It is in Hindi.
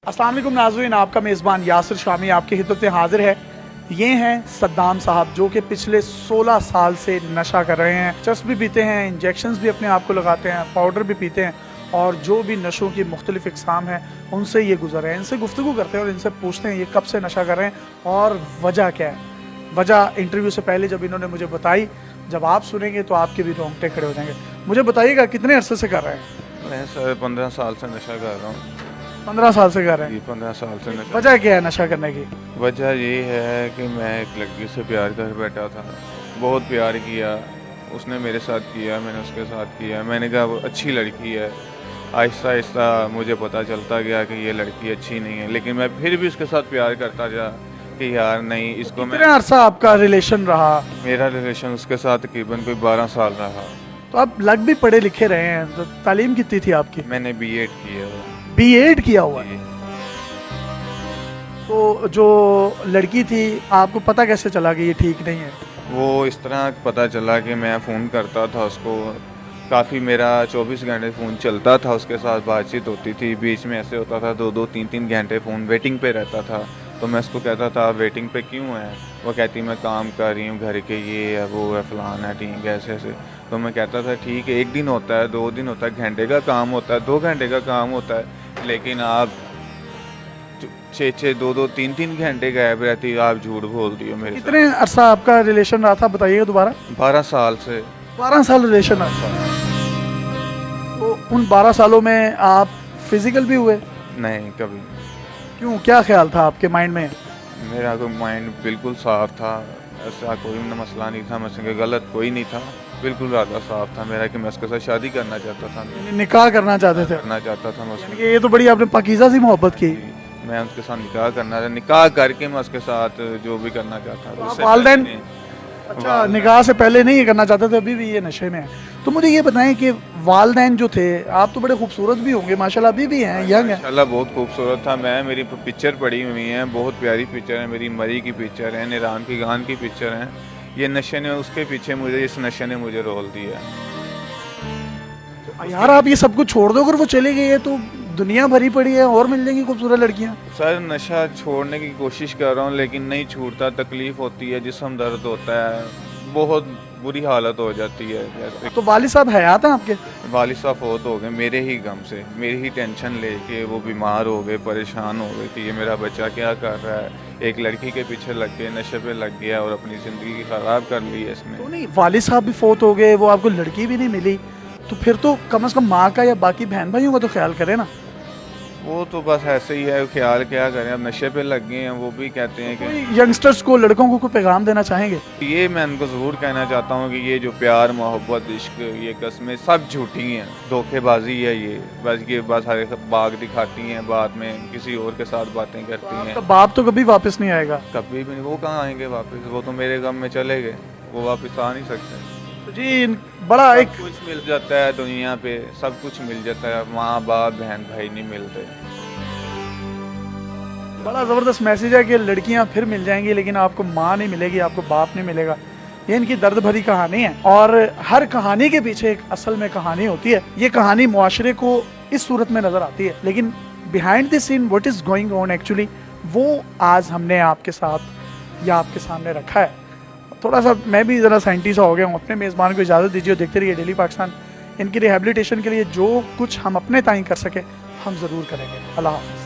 अस्सलाम वालेकुम नाज़रीन, आपका मेज़बान यासिर शामी आपकी खिदमत में हाजिर है। ये हैं सद्दाम साहब जो कि पिछले 16 साल से नशा कर रहे हैं। चरस भी पीते हैं, इंजेक्शंस भी अपने आप को लगाते हैं, पाउडर भी पीते हैं और जो भी नशों की मुख्तलिफ इकसाम हैं उनसे ये गुजर रहे हैं। इनसे गुफ्तगू करते हैं और इनसे पूछते हैं ये कब से नशा कर रहे हैं और वजह क्या है। वजह इंटरव्यू से पहले जब इन्होंने मुझे बताई, जब आप सुनेंगे तो आपके भी रोंगटे खड़े हो जाएंगे। मुझे बताइएगा कितने अरसे से कर रहे हैं? मैं सर 15 साल से नशा कर रहा हूँ। 15 साल से कर रहे हैं। 15 साल से नशा। वजह क्या है नशा करने की? वजह ये है कि मैं एक लड़की से प्यार कर बैठा था, बहुत प्यार किया, उसने मेरे साथ किया, मैंने उसके साथ किया। मैंने कहा वो अच्छी लड़की है। आहिस्ता आहिस्ता मुझे पता चलता गया कि ये लड़की अच्छी नहीं है, लेकिन मैं फिर भी उसके साथ प्यार करता गया कि यार नहीं, इसको मैं। कितना अरसा आपका रिलेशन रहा? मेरा रिलेशन उसके साथ तकरीबन कोई 12 साल रहा। तो आप लग भी पढ़े लिखे रहे हैं, तो तालीम कितनी थी आपकी? मैंने B.Ed किया है। B.Ed किया हुआ है। तो जो लड़की थी आपको पता कैसे चला कि ये ठीक नहीं है? वो इस तरह पता चला कि मैं फ़ोन करता था उसको, काफ़ी मेरा 24 घंटे फ़ोन चलता था, उसके साथ बातचीत होती थी। बीच में ऐसे होता था 2-2 3-3 घंटे फ़ोन वेटिंग पे रहता था। तो मैं उसको कहता था वेटिंग पे क्यों है? वो कहती मैं काम कर रही हूँ, घर के ये है वो है फलाना है ठीक है ऐसे ऐसे। तो मैं कहता था ठीक है, 1 दिन होता है, 2 दिन होता है, घंटे का काम होता है, 2 घंटे का काम होता है, लेकिन आप 6-6 2-2 3-3 घंटे गायब रहती हो, आप झूठ बोल रही हो मेरे साथ। कितने अरसा आपका रिलेशन रहा था बताइएगा दोबारा? 12 साल से। 12 साल रिलेशन रहा। तो उन 12 सालों में आप फिजिकल भी हुए? नहीं कभी। क्यों, क्या ख्याल था आपके माइंड में? मेरा कोई माइंड बिल्कुल साफ था, ऐसा कोई मसला नहीं था, मुझसे गलत कोई नहीं था, बिल्कुल ज़्यादा साफ था मेरा कि मैं उसके साथ शादी करना चाहता था। निकाह करना चाहते थे? करना चाहता था मैं यानी उसके। कि ये तो बड़ी आपने पाकीज़ा सी मोहब्बत की। मैं उसके साथ निकाह करना था, निकाह करके मैं उसके साथ जो भी करना चाहता था। उससे वालिदैन? पहले नहीं। अच्छा, निकाह से पहले नहीं करना चाहते थे, अभी भी ये नशे में है। तो मुझे ये बताएं कि वालिदैन जो थे, आप तो बड़े खूबसूरत भी होंगे माशाल्लाह, अभी भी हैं, यंग हैं। माशाल्लाह बहुत खूबसूरत था मैं। मेरी पिक्चर पड़ी हुई है, बहुत प्यारी पिक्चर है मेरी, मरी की पिक्चर है, निरान की गान की पिक्चर है। ये नशे ने, उसके पीछे मुझे, इस नशे ने मुझे रोल दिया। यार आप ये सब कुछ छोड़ दो, अगर वो चले गई है तो दुनिया भरी पड़ी है और मिल जाएंगी खूबसूरत लड़कियां। सर नशा छोड़ने की कोशिश कर रहा हूँ लेकिन नहीं छूटता, तकलीफ होती है, जिस्म दर्द होता है, बहुत बुरी हालत हो जाती है। जैसे तो वालिद साहब हयात हैं आपके? वालिद साहब फौत हो गए मेरे ही गम से, मेरी ही टेंशन लेके वो बीमार हो गए, परेशान हो गए कि ये मेरा बच्चा क्या कर रहा है, एक लड़की के पीछे लग गए, नशे पे लग गया और अपनी ज़िंदगी ख़राब कर ली है इसने। तो नहीं, वालिद साहब भी फौत हो गए, वो आपको लड़की भी नहीं मिली, तो फिर तो कम से कम माँ का या बाकी बहन भाइयों का तो ख्याल करें ना। वो तो बस ऐसे ही है, ख्याल क्या करें, अब नशे पे लग गए हैं। वो भी कहते हैं कि यंगस्टर्स को, लड़कों को कोई पैगाम देना चाहेंगे? ये मैं उनको ज़रूर कहना चाहता हूँ कि ये जो प्यार मोहब्बत इश्क ये कस्में सब झूठी हैं, धोखेबाजी है ये बस हर बाग दिखाती हैं, बाद में किसी और के साथ बातें करती हैं। आपका बाप तो कभी वापस नहीं आएगा? कभी भी नहीं। वो कहाँ आएंगे वापस, वो तो मेरे गम में चले गए, वो वापस आ नहीं सकते। तो जी बड़ा एक सब कुछ मिल जाता है दुनिया पे, सब कुछ मिल जाता है, माँ बाप बहन भाई नहीं मिलते। बड़ा ज़बरदस्त मैसेज है कि लड़कियां फिर मिल जाएंगी लेकिन आपको माँ नहीं मिलेगी, आपको बाप नहीं मिलेगा। ये इनकी दर्द भरी कहानी है और हर कहानी के पीछे एक असल में कहानी होती है। ये कहानी मुआशरे को इस सूरत में नज़र आती है, लेकिन behind the scene what is going on actually, वो आज हमने आपके साथ या आपके सामने रखा है। थोड़ा सा मैं भी ज़रा साइंटिस्ट हो गया हूँ। अपने मेज़बान को इजाज़त दीजिए, देखते रहिए डेली पाकिस्तान। इनकी रिहेबिलिटेशन के लिए जो कुछ हम अपने ताईं कर सके हम ज़रूर करेंगे। अल्लाह हाफ़िज़।